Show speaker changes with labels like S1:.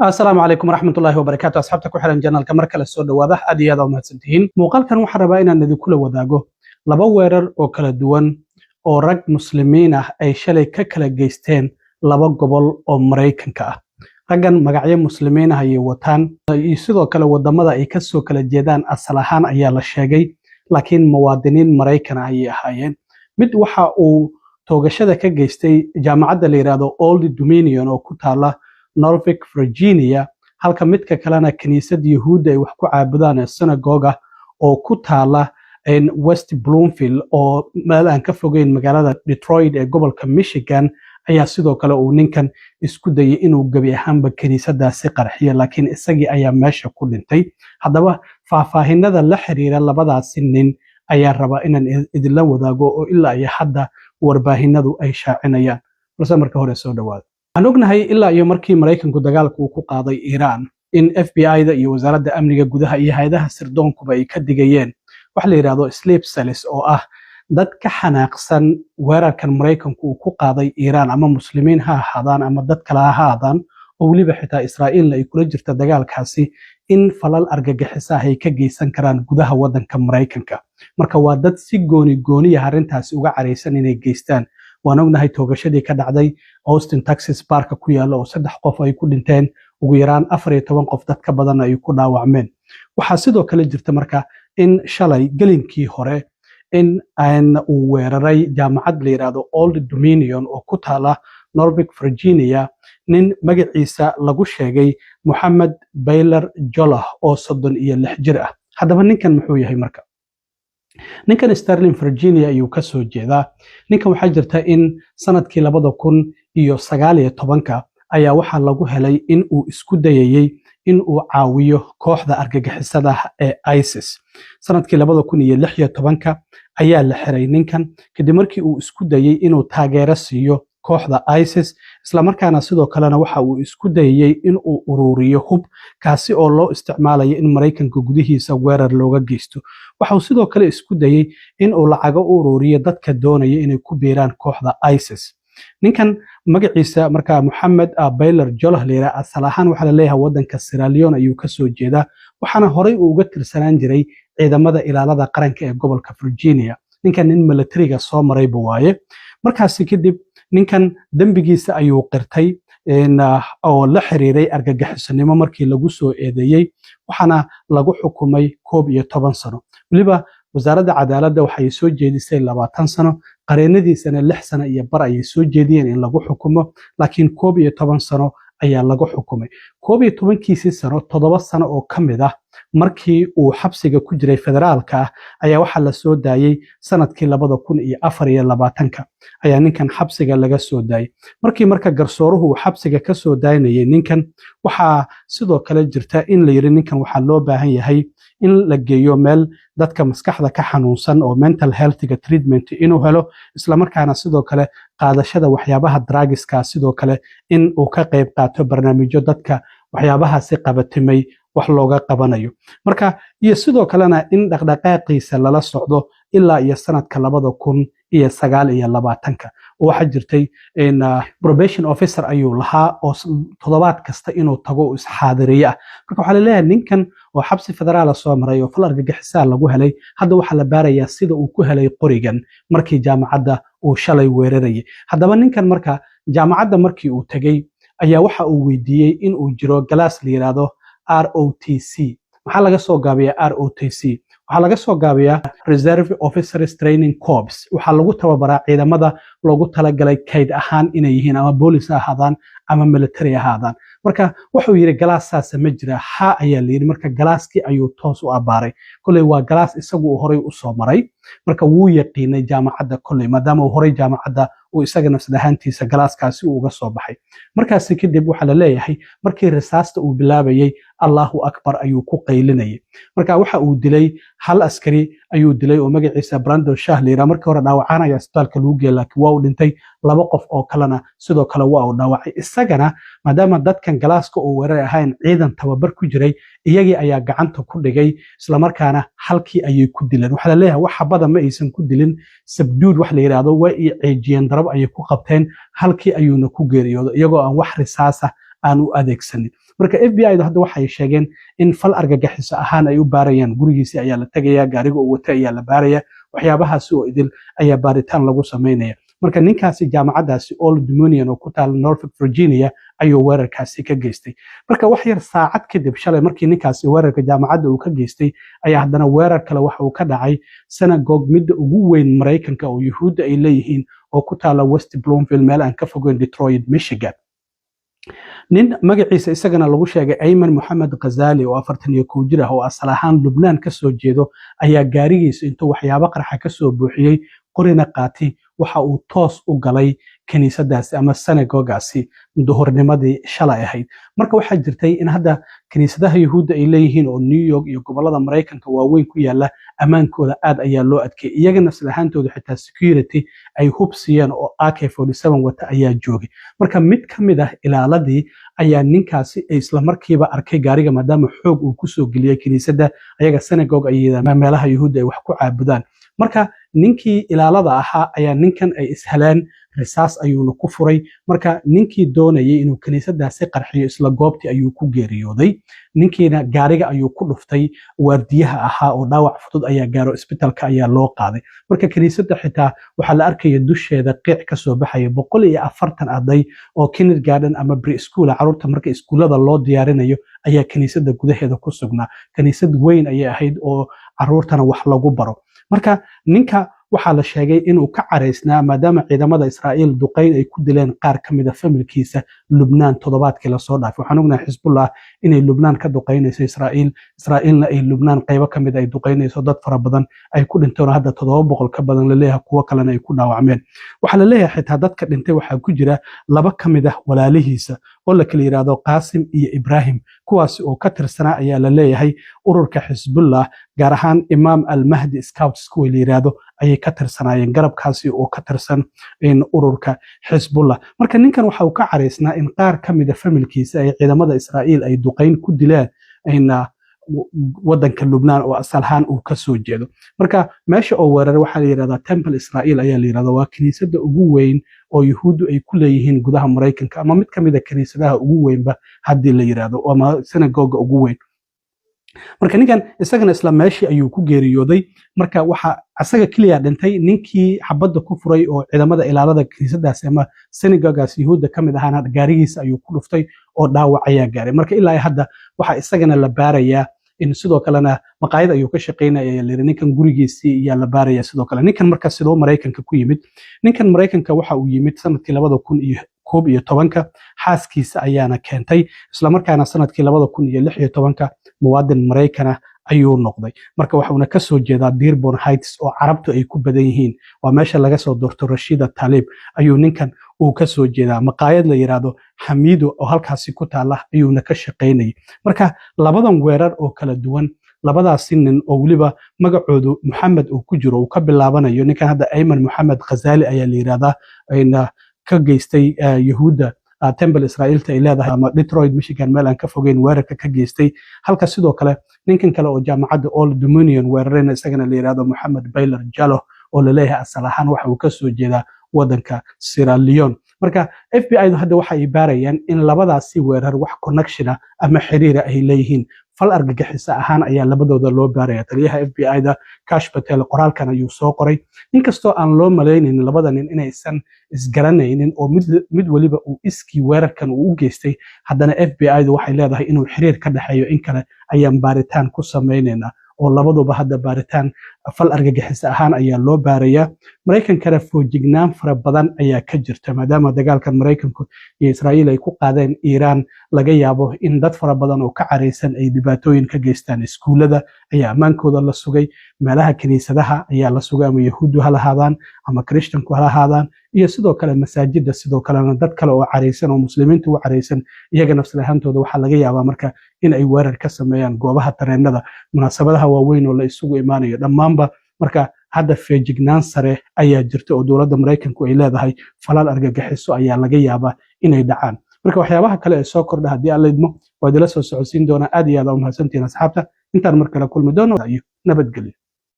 S1: السلام عليكم ورحمة الله وبركاته. أصحابتك وحرن جنال كمركز السود واضح أدي هذا وما تنتهين مقال كان وحربائنا الذي كله وذاقه لبويرر أو كلا دوان أو رج مسلمين أي شلي ككلا جيستين لبوا قبل أو مريكن كا رجن مجاعي مسلمين هي وطن يصيروا كلا ودمدا يكسو كلا جدان الصلاحان أيال الشاقي لكن موادنين مريكن هي هايين مد وحى أو توجشة كجيستي جامعة الإرادة Old Dominion أو كتالة Norfolk Virginia halka midka kalena kaniisad Yahuud ay wax ku caabudaan synagogue oo ku taala West Bloomfield oo meel aan ka fogeyn magaalada Detroit ee gobolka Michigan ayaa sidoo kale uu ninkan isku dayay inuu gabi ahaanba kaniisadaasi qarxiyo laakiin isagii ayaa meesha ku dhintay haddaba faahfaahinada la xiriira labadaasi nin ayaa raba inaan idinla wadaago oo ilaa iyo hadda warbaahinadu ay shaacinayaan balse marka hore soo dhawaada aan ognahay ilaa iyo markii Mareykanku dagaalka uu ku qaaday Iran in FBI-da iyo wasaaradda amniga gudaha iyo hay'adaha sirdoonkuba ay ka digayeen wax la yiraahdo sleep cells oo ah dad ka xanaaqsan weerarkan Mareykanku uu ku qaaday Iran ama muslimiin ha ahaadaan ama dad kale ha ahaadaan oo waliba xitaa Israa'iil ay kula jirta dagaalkaasi in falal argagixisa ay ka geysan karaan gudaha wadanka Mareykanka marka waa dad si gooni arrintaasi uga careysan inay geystaan waan ognahay toogashadii ka dhacday Austin Texas Park ku yaalo oo 3 qof ay ku dhinteen ugu yaraan 14 qof dad ka badan ay ku dhaawacmeen waxa sidoo kale jirta marka in shalay galinkii hore in uu weeraray jaamacad la yiraahdo Old Dominion oo ku taala Norfolk Virginia nin magaciisa lagu sheegay Mohammed Bayler Jolah oo 36 jir ah haddaba ninkan muxuu yahay marka ninkan Sterling Virginia ayuu ka soo jeedaa ninkan waxa jirta in sanadkii 2019 ayaa waxa lagu helay in uu isku dayayay in uu caawiyo kooxda argagixisada ee ISIS sanadkii 2016 ayaa la xiray ninkan kadib markii uu isku dayay inuu taageero siiyo kooxda ISIS isla markaana sidoo kalena waxa uu isku dayay in uu ururiyo hub kaasi oo loo isticmaalayo in Mareykanka gudihiisa weerar looga geysto waxa uu sidoo kale isku dayay in uu lacag u ururiyo dadka doonaya inay ku biiraan kooxda ISIS ninkan magaciisa marka Mohammed Bayler Jolah leeyahay asalahan waxa la leeyahay wadanka Sierra Leone ayuu ka soo jeedaa waxaana horey uu uga tirsanaan jiray ciidamada ilaalada qaranka ee gobolka Virginia ninkan nin militariga soo maray waaye markaasi kadib ninkan dambigiisa ayuu qirtay oo la xiriiray argagixisanimo markii lagu soo eedeeyay waxaana lagu xukumay 11 sano waliba wasaaradda cadaaladda waxay soo jeedisay 20 sano qareenadiisana 6 sano iyo bar ayay soo jeediyeen in lagu xukumo laakiin 11 sano ayaa lagu xukumay 11kiisii sano 7 sano oo kamid ah markii uu xabsiga ku jiray federaalka ayaa waxa la soo daayay sanadkii 2024 ayaa ninkan xabsiga laga soo daayay markii marka garsooruhu uu xabsiga ka soo daynayay ninkan waxa sidoo kale jirta in la yiri ninkan waxa loo baahan yahay in la geeyo meel dadka maskaxda ka xanuunsan oo mental health treatment inuu helo isla markaana sidoo kale qaadashada waxyaabaha drugska sidoo kale in uu ka qayb qaato barnaamijyo dadka waxyaabahaasi qabatimay wax looga qabanayo marka iyo sidoo kalena in dhaqdhaqaaqiisa lala socdo ilaa iyo sanadka 2029 waxa jirtay in probation officer ayuu lahaa oo toddobaad kasta inuu tago isxaadiriya marka waxa la leeyahay ninkan oo xabsi federaal soo maray oo fal argagixisaa lagu helay hadda waxa la baarayaa sida uu ku helay qorigan markii jaamacadda uu shalay weerarayay haddaba ninkan marka jaamacadda markii uu tagay ayaa waxa uu weydiiyay in uu jiro galaas la yiraahdo ROTC waxa laga soo gaabiyaa ROTC waxa laga soo gaabiyaa Reserve Officers Training Corps waxa lagu tababaraa ciidamada loogu talagalay kayd ahaan inay yihiin ama boolis ahaadaan ama military ahaadaan marka wuxuu yiri galaasaas ma jira ha ayaa leeyahay marka galaaskii ayuu toos u abaaray kulay waa galaas isagu horey u soo maray marka wuu yaqiinay jaamacadda kulay maadaama uu horey jaamacadda uu isaga nafsad ahaantiisa galaaskaasi uu uga soo baxay markaas kadib waxa la leeyahay markii risaasta uu bilaabayay Allahu Akbar ayuu ku qaylinayay marka waxa uu dilay hal askari ayuu dilay oo magaciisa Brandon Shah leeyahay markii hore dhaawacanaya isbitaalka lagu geeyay laakiin waa uu dhintay 2 qof oo kalena sidoo kale waa uu dhaawacay isagana maadaama dadkan galaaska oo weerar ahayn ciidan tababar ku jiray iyagii ayaa gacanta ku dhigay isla markaana halkii ayay ku dileen waxa la leeyahay wax xabada ma aysan ku dilin sabduud wax la yiraahdo way ciijiyeen darab ayay ku qabteen halkii ayuuna ku geeriyooday iyagoo aan wax risaasa aan u adeegsanin marka FBI da hadda waxay sheegeen in fal argagixiso ahaan ay u baarayaan gurigiisa ayaa la tagaya gaariga uu watay ayaa la baaraya waxyaabahaasi oo idil ayaa baaritaan lagu sameynaya marka ninkaasi jaamacadaasi Old Dominion oo ku taal Norfolk Virginia ayuu weerarkaasi ka geystay marka wax yar saacad kadib shalay markii ninkaasi weerarka jaamacadda uu ka geystay ayaa haddana weerar kale waxa uu ka dhacay synagogue midda ugu weyn Mareykanka oo Yuhuudda ay leeyihiin oo ku taala West Bloomfield meel aan ka fogeyn Detroit Michigan nin magaciisa isagana lagu sheegay Ayman Mohamed Ghazali oo 41 jir ah oo asal ahaan Lubnaan ka soo jeedo ayaa gaarigiisa intuu waxyaabo qarxa ka soo buuxiyay qorina qaatay waxa uu toos u galay kaniisadaasi ama synagogaasi duhurnimadii shalay ahayd marka waxaa jirtay in hadda kaniisadaha Yuhuudda ay leeyihiin oo New York iyo gobolada Mareykanka waaweyn ku yaala amaankooda aad ayaa loo adkeeyay iyaga nafsalahaantooda xitaa security ay hubsiyeen oo AK47 wata ayaa joogay marka mid ka mid ah ilaaladii ayaa ninkaasi isla markiiba arkay gaariga maadaama xoog uu ku soo geliyay kaniisada ayaga synagogue ay meelaha Yuhuudda ay wax ku caabudaan marka ninkii ilaalada ahaa ayaa ninkan ay ishaleen risaas ayuuna ku furay marka ninkii doonayay inuu kaniisadaasi qarxiyo isla goobtii ayuu ku geeriyooday ninkiina gaariga ayuu ku dhuftay waardiyaha ahaa oo dhaawac fudud ayaa gaaro isbitaalka ayaa loo qaaday marka kaniisada xitaa waxaa la arkaya dusheeda qiic ka soo baxaya 140 arday oo kindergarten ama preschool caruurta marka iskuulada loo diyaarinayo ayaa kaniisada gudaheeda ku sugnaa kaniisad weyn ayay ahayd oo caruurtana wax lagu baro marka ninka waxaa la sheegay inuu ka caraysnaa maadaama ciidamada Israa'iil duqeyn ay ku dileen qaar ka mid ah familkiisa Lubnaan toddobaadkii la soo dhaafay waxaan ognahay Xisbullah inay Lubnaan ka duqeynayso Israa'iilna ay Lubnaan qaybo ka mid ay duqeynayso dad fara badan ay ku dhinteen hadda 700 ka badan la leeyahay kuwa kalena ay ku dhaawacmeen waxa la leeyahay xitaa dadka dhintay waxa ku jira laba ka mid ah walaalihiisa oo la kala yiraahdo Qaasim iyo Ibrahim kuwaasi oo ka tirsanaa ayaa la leeyahay ururka Xisbullah gaar ahaan Imam al-Mahdi Scouts kuwa la yiraahdo ayay ka tirsanaayeen garabkaasi oo ka tirsan in ururka Xisbullah marka ninkan waxa uu ka caraysnaa in qaar ka mid ah familkiisa ay ciidamada Israa'iil ay duqeyn ku dileen wadanka Lubnaan oo asal ahaan uu ka soo jeedo marka meesha oo weerar waxa la yiraahdaa Temple Israa'iil ayaa la yiraahdaa waa kaniisada ugu weyn oo Yuhuuddu ay ku leeyihiin gudaha Mareykanka ama mid ka mid ah kaniisadaha ugu weynba haddii la yiraahdo ama synagogue ugu weyn marka ninkan isagana isla meeshii ayuu ku geeriyooday marka waxa asaga kaliya dhintay ninkii xabadda ku furay oo ciidamada ilaalada kaniisadaas ama synagogaas Yuhuudda ka mid ahaan gaarigiisa ayuu ku dhuftay oo dhaawac ayaa gaaray marka ilaa hadda waxa isagana la baarayaa in sidoo kalena maqaayad ayuu ka shaqeynayay ninkan gurigiisii ayaa la baaraya sidoo kale ninkan marka sidoo Mareykanka ku yimid ninkan Mareykanka waxa uu yimid sanadkii 2011 xaaskiisa ayaana keentay isla markaana sanadkii 2016 muwaadin Mareykan ayuu noqday marka waxauna ka soo jeedaa Dearborn Heights oo carabtu ay ku badan yihiin waa meesha laga soo doorto Rashida Tlaib ayuu ninkan uu ka soo jeedaa maqaayad la yiraahdo Hamido oo halkaasi ku taala ayuuna ka shaqeynayay marka labadan weerar oo kala duwan labadaas nin oo waliba magacoodu Mohamed uu ku jiro uu ka bilaabanayo ninkan hadda Ayman Mohamed Ghazali ayaa la yiraahdaa ayna ka geystay Yuhuudda Temple Israa'iil ay leedahay ama Detroit Michigan meel aan ka fogeyn weerarka ka geystay halka sidoo kale ninkan kale oo jaamacadda Old Dominion weerarayna isagana la yiraahdo Mohamed Baylor Jalloh oo la leeyahay asal ahaan waxa uu ka soo jeedaa wadanka Sierra Leone marka FBI hadda waxa ay baarayaan in labadaasi weerar wax connection ama xiriir ay leeyihiin fal argagixisa ahaan ayaa labadooda loo baaraya taliyaha FBI-da Kash Patel qoraalkan ayuu soo qoray inkastoo aan loo maleynin labada nin inaysan isgaranaynin oo mid waliba uu iskii weerarkan uu u geystay haddana FBI-du waxay leedahay inuu xiriir ka dhaxeeyo in kale ayaan baaritaan ku sameynaynaa oo labaduba hadda baaritaan fal argagixis ahaan ayaa loo baarayaa Mareykankana foojignaan fara badan ayaa ka jirta maadaama dagaalkan Mareykanku iyo Israa'iil ay ku qaadeen Iiraan laga yaabo in dad fara badan oo ka careysan ay dhibaatooyin ka geystaan iskuulada ayaa amaankooda la sugay meelaha kaniisadaha ayaa la sugay ama Yahuudu ha lahaadaan ama Kirishtanku ha lahaadaan iyo sidoo kale masaajidda sidoo kalena dad kale oo careysan oo muslimiintu u careysan iyaga nafsahantooda waxa laga yaabaa marka in ay weerar ka sameeyaan goobaha tareenada munaasabadaha waaweyn oo la isugu imaanayo dhammaanba marka hadda feejignaan sare ayaa jirta oo dowladda Mareykanku ay leedahay falal argagixiso ayaa laga yaabaa inay dhacaan marka waxyaabaha kale ee soo kordha haddii aan leedmo waa idila soo socodsiin doonaa aad iyo aad u mahadsantihiin asxaabta intaan mar kale kulmi doono nabadgelyo